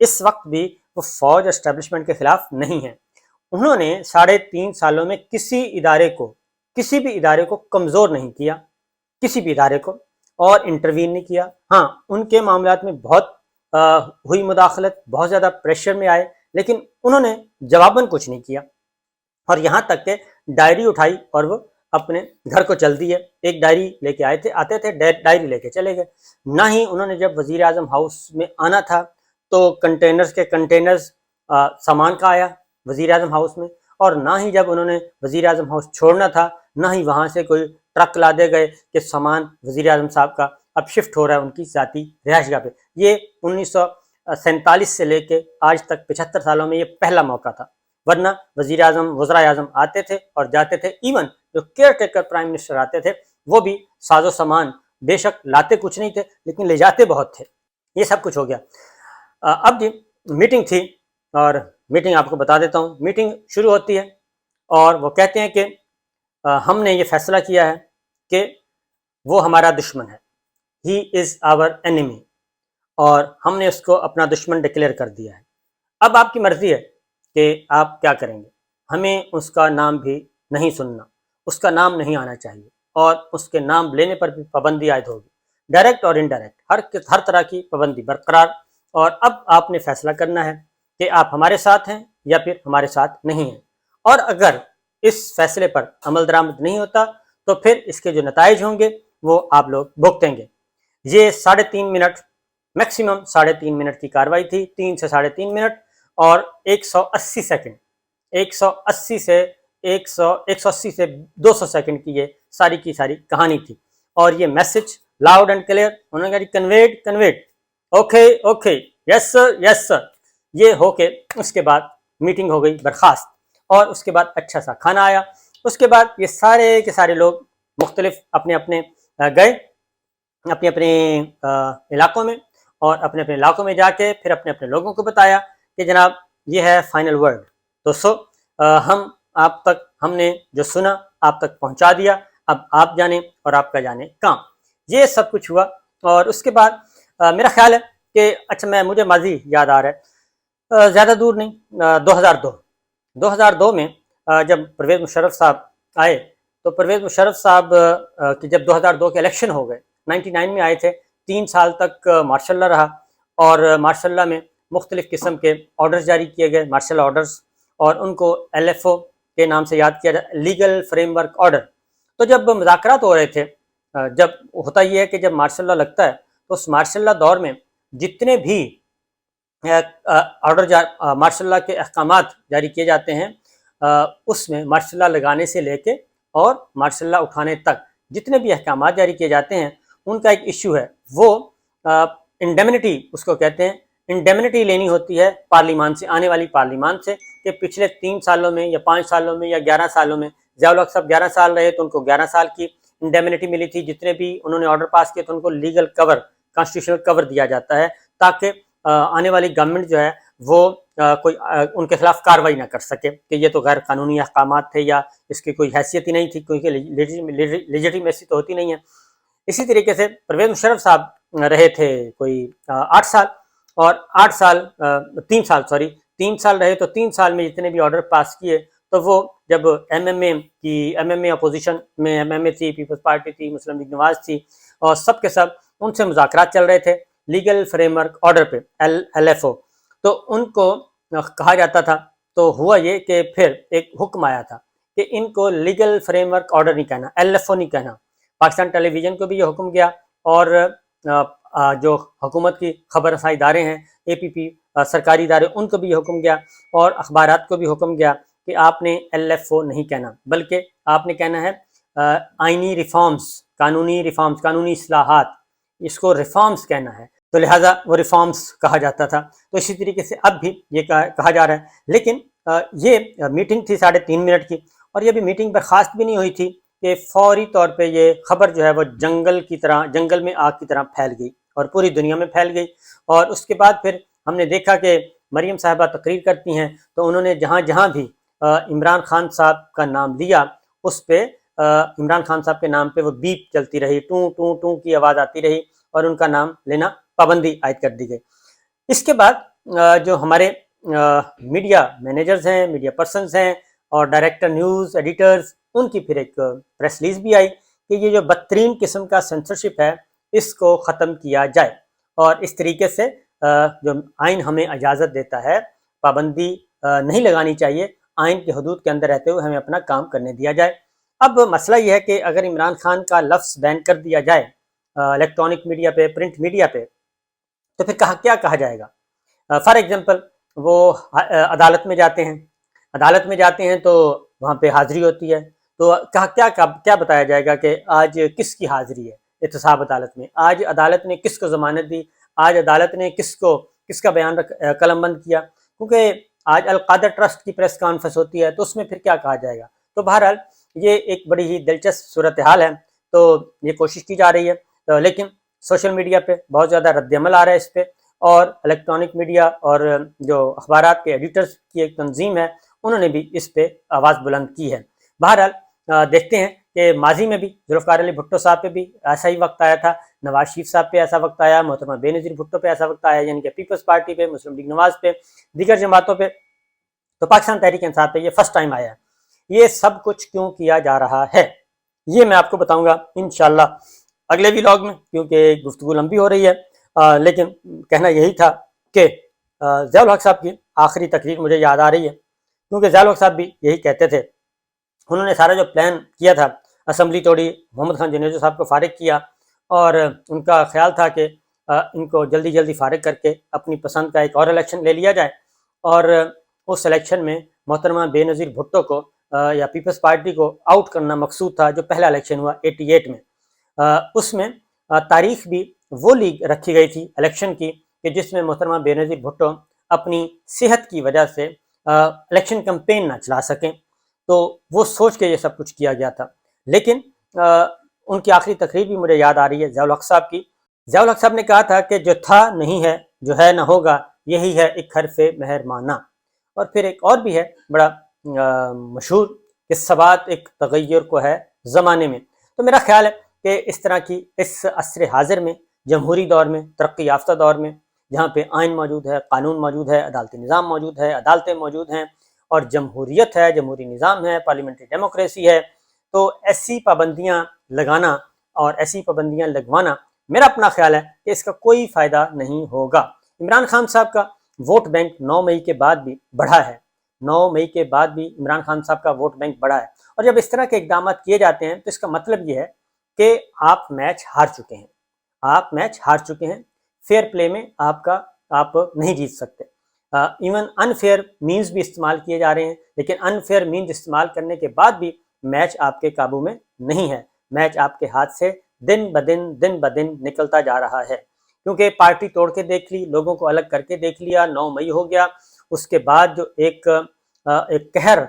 اس وقت بھی وہ فوج اسٹیبلشمنٹ کے خلاف نہیں ہیں. انہوں نے 3.5 سالوں میں کسی بھی ادارے کو کمزور نہیں کیا، کسی بھی ادارے کو، اور انٹروین نہیں کیا. ہاں، ان کے معاملات میں بہت ہوئی مداخلت، بہت زیادہ پریشر میں آئے، لیکن انہوں نے جواباً کچھ نہیں کیا. اور یہاں تک کہ ڈائری اٹھائی اور وہ اپنے گھر کو چل دیے. ایک ڈائری لے کے آتے تھے، ڈائری لے کے چلے گئے. نہ ہی انہوں نے جب وزیر اعظم ہاؤس میں آنا تھا تو کنٹینرز سامان کا آیا وزیر اعظم ہاؤس میں، اور نہ ہی جب انہوں نے وزیر اعظم ہاؤس چھوڑنا تھا، نہ ہی وہاں سے کوئی ٹرک لادے گئے کہ سامان وزیر اعظم صاحب کا اب شفٹ ہو رہا ہے ان کی ذاتی رہائش گاہ پہ. یہ 1947 سے لے کے آج تک 75 سالوں میں یہ پہلا موقع تھا. ورنہ وزیر اعظم، وزرائے اعظم آتے تھے اور جاتے تھے. ایون جو کیئر ٹیکر پرائم منسٹر آتے تھے وہ بھی ساز و سامان بے شک لاتے کچھ نہیں تھے لیکن لے جاتے بہت تھے. یہ سب کچھ ہو گیا. اب جی میٹنگ تھی، اور میٹنگ آپ کو بتا دیتا ہوں. میٹنگ شروع ہوتی ہے اور وہ کہتے ہیں کہ ہم نے یہ فیصلہ کیا ہے کہ وہ ہمارا دشمن ہے، ہی از آور انیمی، اور ہم نے اس کو اپنا دشمن ڈکلیئر کر دیا ہے. اب آپ کی مرضی ہے کہ آپ کیا کریں گے. ہمیں اس کا نام بھی نہیں سننا، اس کا نام نہیں آنا چاہیے، اور اس کے نام لینے پر بھی پابندی عائد ہوگی، ڈائریکٹ اور انڈائریکٹ ہر طرح کی پابندی برقرار. اور اب آپ نے فیصلہ کرنا ہے کہ آپ ہمارے ساتھ ہیں یا پھر ہمارے ساتھ نہیں ہیں. اور اگر اس فیصلے پر عمل درآمد نہیں ہوتا تو پھر اس کے جو نتائج ہوں گے وہ آپ لوگ بھگتیں گے. یہ 3.5 منٹ، میکسیمم 3.5 منٹ کی کاروائی تھی، 3 سے 3.5 منٹ اور 180 سیکنڈ، 180 سے 200 سیکنڈ کی یہ ساری کی ساری کہانی تھی. اور یہ میسج لاؤڈ اینڈ کلیئر انہوں نے کنویڈ اوکے یس سر. یہ ہو کے اس کے بعد میٹنگ ہو گئی برخاست، اور اس کے بعد اچھا سا کھانا آیا. اس کے بعد یہ سارے کے سارے لوگ مختلف اپنے گئے اپنے علاقوں میں، اور اپنے علاقوں میں جا کے پھر اپنے لوگوں کو بتایا کہ جناب یہ ہے فائنل ورڈ. تو ہم نے جو سنا آپ تک پہنچا دیا، اب آپ جانیں اور آپ کا جانے کام. یہ سب کچھ ہوا. اور اس کے بعد میرا خیال ہے کہ اچھا مجھے ماضی یاد آ رہا ہے، زیادہ دور نہیں، 2002 میں جب پرویز مشرف صاحب آئے تو پرویز مشرف صاحب کی جب 2002 کے الیکشن ہو گئے، 99 میں آئے تھے، 3 سال تک مارشل لا رہا، اور مارشل لا میں مختلف قسم کے آرڈرز جاری کیے گئے، مارشل آرڈرز، اور ان کو LFO کے نام سے یاد کیا جائے، لیگل فریم ورک آرڈر. تو جب مذاکرات ہو رہے تھے، جب ہوتا یہ ہے کہ جب مارشل لا لگتا ہے تو اس مارشل لا دور میں جتنے بھی مارشل لا کے احکامات جاری کیے جاتے ہیں، اس میں مارشل لا لگانے سے لے کے اور مارشل لا اٹھانے تک جتنے بھی احکامات جاری کیے جاتے ہیں ان کا ایک ایشو ہے، وہ انڈیمنٹی اس کو کہتے ہیں. انڈیمنٹی لینی ہوتی ہے پارلیمان سے، آنے والی پارلیمان سے، کہ پچھلے 3 سالوں میں یا 5 سالوں میں یا 11 سالوں میں، ضیاء الحق صاحب 11 سال رہے تو ان کو 11 سال کی انڈیمنٹی ملی تھی. جتنے بھی انہوں نے آرڈر پاس کیے تو ان کو لیگل کور، کانسٹیٹیوشنل کور دیا جاتا ہے، تاکہ آنے والی گورنمنٹ جو ہے وہ کوئی ان کے خلاف کاروائی نہ کر سکے کہ یہ تو غیر قانونی احکامات تھے یا اس کی کوئی حیثیت ہی نہیں تھی، کیونکہ لیجیٹیمیسی تو ہوتی نہیں ہے. اسی طریقے سے پرویز مشرف صاحب رہے تھے کوئی 8 سال، اور 3 سال رہے. تو 3 سال میں جتنے بھی آرڈر پاس کیے تو وہ جب ایم ایم اے اپوزیشن میں MMA تھی، پیپلز پارٹی تھی، مسلم لیگ نواز تھی، اور سب کے سب ان سے مذاکرات چل رہے تھے لیگل فریم ورک آرڈر پہ، LFO. تو ان کو کہا جاتا تھا. تو ہوا یہ کہ پھر ایک حکم آیا تھا کہ ان کو لیگل فریم ورک آرڈر نہیں کہنا، LFO نہیں کہنا. پاکستان ٹیلی ویژن کو بھی یہ حکم گیا، اور جو حکومت کی خبر رسائی ادارے ہیں، APP سرکاری ادارے، ان کو بھی یہ حکم گیا، اور اخبارات کو بھی حکم گیا کہ آپ نے LFO نہیں کہنا، بلکہ آپ نے کہنا ہے آئینی ریفارمز، قانونی اصلاحات، اس کو ریفارمز کہنا ہے. تو لہٰذا وہ ریفارمز کہا جاتا تھا. تو اسی طریقے سے اب بھی یہ کہا جا رہا ہے. لیکن یہ میٹنگ تھی 3.5 منٹ کی، اور یہ بھی میٹنگ برخاست بھی نہیں ہوئی تھی کہ فوری طور پہ یہ خبر جو ہے وہ جنگل میں آگ کی طرح پھیل گئی اور پوری دنیا میں پھیل گئی. اور اس کے بعد پھر ہم نے دیکھا کہ مریم صاحبہ تقریر کرتی ہیں تو انہوں نے جہاں بھی عمران خان صاحب کا نام لیا، اس پہ عمران خان صاحب کے نام پہ وہ بیپ چلتی رہی، ٹوں ٹوں ٹوں کی آواز آتی رہی، اور ان کا نام لینا پابندی عائد کر دی گئی. اس کے بعد جو ہمارے میڈیا مینیجرز ہیں، میڈیا پرسنز ہیں اور ڈائریکٹر نیوز ایڈیٹرز، ان کی پھر ایک پریس ریلیز بھی آئی کہ یہ جو بدترین قسم کا سینسرشپ ہے اس کو ختم کیا جائے، اور اس طریقے سے جو آئین ہمیں اجازت دیتا ہے پابندی نہیں لگانی چاہیے، آئین کے حدود کے اندر رہتے ہوئے ہمیں اپنا کام کرنے دیا جائے۔ اب مسئلہ یہ ہے کہ اگر عمران خان کا لفظ بین کر دیا جائے الیکٹرانک میڈیا پہ، پرنٹ میڈیا پہ، تو پھر کیا کہا جائے گا؟ فار ایگزامپل وہ عدالت میں جاتے ہیں تو وہاں پہ حاضری ہوتی ہے، تو کیا بتایا جائے گا کہ آج کس کی حاضری ہے احتساب عدالت میں، آج عدالت نے کس کو ضمانت دی، آج عدالت نے کس کا بیان قلم بند کیا، کیونکہ آج القادر ٹرسٹ کی پریس کانفرنس ہوتی ہے تو اس میں پھر کیا کہا جائے گا۔ تو بہرحال یہ ایک بڑی ہی دلچسپ صورتحال ہے، تو یہ کوشش کی جا رہی ہے، لیکن سوشل میڈیا پہ بہت زیادہ رد عمل آ رہا ہے اس پہ، اور الیکٹرانک میڈیا اور جو اخبارات کے ایڈیٹرز کی ایک تنظیم ہے انہوں نے بھی اس پہ آواز بلند کی ہے۔ بہرحال دیکھتے ہیں کہ ماضی میں بھی ذوالفقار علی بھٹو صاحب پہ بھی ایسا ہی وقت آیا تھا، نواز شریف صاحب پہ ایسا وقت آیا، محترمہ بے نظیر بھٹو پہ ایسا وقت آیا، یعنی کہ پیپلز پارٹی پہ، مسلم لیگ نواز پہ، دیگر جماعتوں پہ، تو پاکستان تحریک انصاف پہ یہ فرسٹ ٹائم آیا ہے۔ یہ سب کچھ کیوں کیا جا رہا ہے یہ میں آپ کو بتاؤں گا انشاءاللہ اگلے ویلاگ میں، کیونکہ گفتگو لمبی ہو رہی ہے، لیکن کہنا یہی تھا کہ ضیاء الحق صاحب کی آخری تقریر مجھے یاد آ رہی ہے، کیونکہ ضیاء الحق صاحب بھی یہی کہتے تھے۔ انہوں نے سارا جو پلان کیا تھا، اسمبلی توڑی، محمد خان جنیجو صاحب کو فارغ کیا، اور ان کا خیال تھا کہ ان کو جلدی جلدی فارغ کر کے اپنی پسند کا ایک اور الیکشن لے لیا جائے، اور اس الیکشن میں محترمہ بے نظیر بھٹو کو یا پیپلز پارٹی کو آؤٹ کرنا مقصود تھا۔ جو پہلا الیکشن ہوا 88 میں، اس میں تاریخ بھی وہ لیگ رکھی گئی تھی الیکشن کی کہ جس میں محترمہ بے نظیر بھٹو اپنی صحت کی وجہ سے الیکشن کمپین نہ چلا سکیں، تو وہ سوچ کے یہ سب کچھ کیا گیا تھا۔ لیکن ان کی آخری تقریر بھی مجھے یاد آ رہی ہے ضیاء الحق صاحب کی۔ ضیاء الحق صاحب نے کہا تھا کہ جو تھا نہیں ہے، جو ہے نہ ہوگا، یہی ہے ایک حرف مہرمانہ۔ اور پھر ایک اور بھی ہے بڑا مشہور کہ ثبات ایک تغیر کو ہے زمانے میں۔ تو میرا خیال ہے کہ اس طرح کی اس عصر حاضر میں، جمہوری دور میں، ترقی یافتہ دور میں، جہاں پہ آئین موجود ہے، قانون موجود ہے، عدالتی نظام موجود ہے، عدالتیں موجود ہیں، اور جمہوریت ہے، جمہوری نظام ہے، پارلیمنٹری ڈیموکریسی ہے، تو ایسی پابندیاں لگانا اور ایسی پابندیاں لگوانا میرا اپنا خیال ہے کہ اس کا کوئی فائدہ نہیں ہوگا۔ عمران خان صاحب کا ووٹ بینک 9 مئی کے بعد بھی بڑھا ہے، 9 مئی کے بعد بھی عمران خان صاحب کا ووٹ بینک بڑھا ہے، اور جب اس طرح کے اقدامات کیے جاتے ہیں تو اس کا مطلب یہ ہے کہ آپ میچ ہار چکے ہیں، فیئر پلے میں آپ نہیں جیت سکتے۔ ایون انفیئر مینز بھی استعمال کیے جا رہے ہیں، لیکن انفیئر مینز استعمال کرنے کے بعد بھی میچ آپ کے قابو میں نہیں ہے، میچ آپ کے ہاتھ سے دن بدن نکلتا جا رہا ہے، کیونکہ پارٹی توڑ کے دیکھ لی، لوگوں کو الگ کر کے دیکھ لیا، 9 مئی ہو گیا، اس کے بعد جو ایک قہر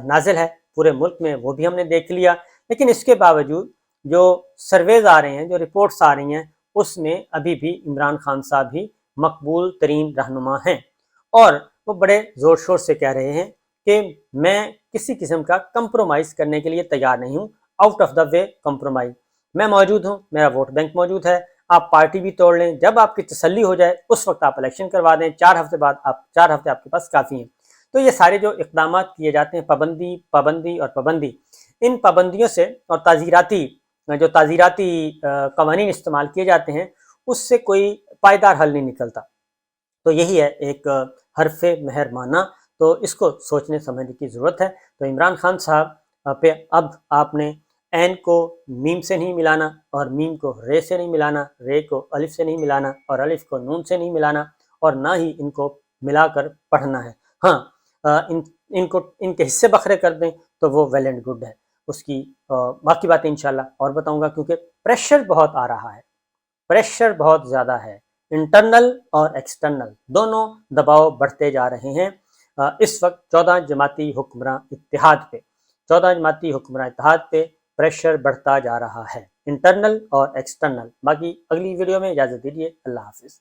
نازل ہے پورے ملک میں وہ بھی ہم نے دیکھ لیا، لیکن اس کے باوجود جو سرویز آ رہے ہیں، جو رپورٹس آ رہی ہیں، اس میں ابھی بھی عمران خان صاحب ہی مقبول ترین رہنما ہیں، اور وہ بڑے زور شور سے کہہ رہے ہیں کہ میں کسی قسم کا کمپرومائز کرنے کے لیے تیار نہیں ہوں، out of the way compromise, میں موجود ہوں، میرا ووٹ بینک موجود ہے، آپ پارٹی بھی توڑ لیں، جب آپ کی تسلی ہو جائے اس وقت آپ الیکشن کروا دیں، 4 ہفتے بعد 4 ہفتے آپ کے پاس کافی ہیں۔ تو یہ سارے جو اقدامات کیے جاتے ہیں، پابندی، ان پابندیوں سے اور تعزیراتی قوانین استعمال کیے جاتے ہیں، اس سے کوئی پائیدار حل نہیں نکلتا۔ تو یہی ہے ایک حرف مہرمانہ، تو اس کو سوچنے سمجھنے کی ضرورت ہے۔ تو عمران خان صاحب پہ اب آپ نے عین کو میم سے نہیں ملانا، اور میم کو رے سے نہیں ملانا، رے کو الف سے نہیں ملانا، اور الف کو نون سے نہیں ملانا، اور نہ ہی ان کو ملا کر پڑھنا ہے۔ ہاں، ان کے حصے بکھرے کر دیں تو وہ ویل اینڈ گڈ ہے، اس کی باقی باتیں انشاءاللہ اور بتاؤں گا، کیونکہ پریشر بہت آ رہا ہے، پریشر بہت زیادہ ہے، انٹرنل اور ایکسٹرنل دونوں دباؤ بڑھتے جا رہے ہیں۔ اس وقت 14 جماعتی حکمراں اتحاد پہ پریشر بڑھتا جا رہا ہے، انٹرنل اور ایکسٹرنل۔ باقی اگلی ویڈیو میں اجازت دیجیے، اللہ حافظ۔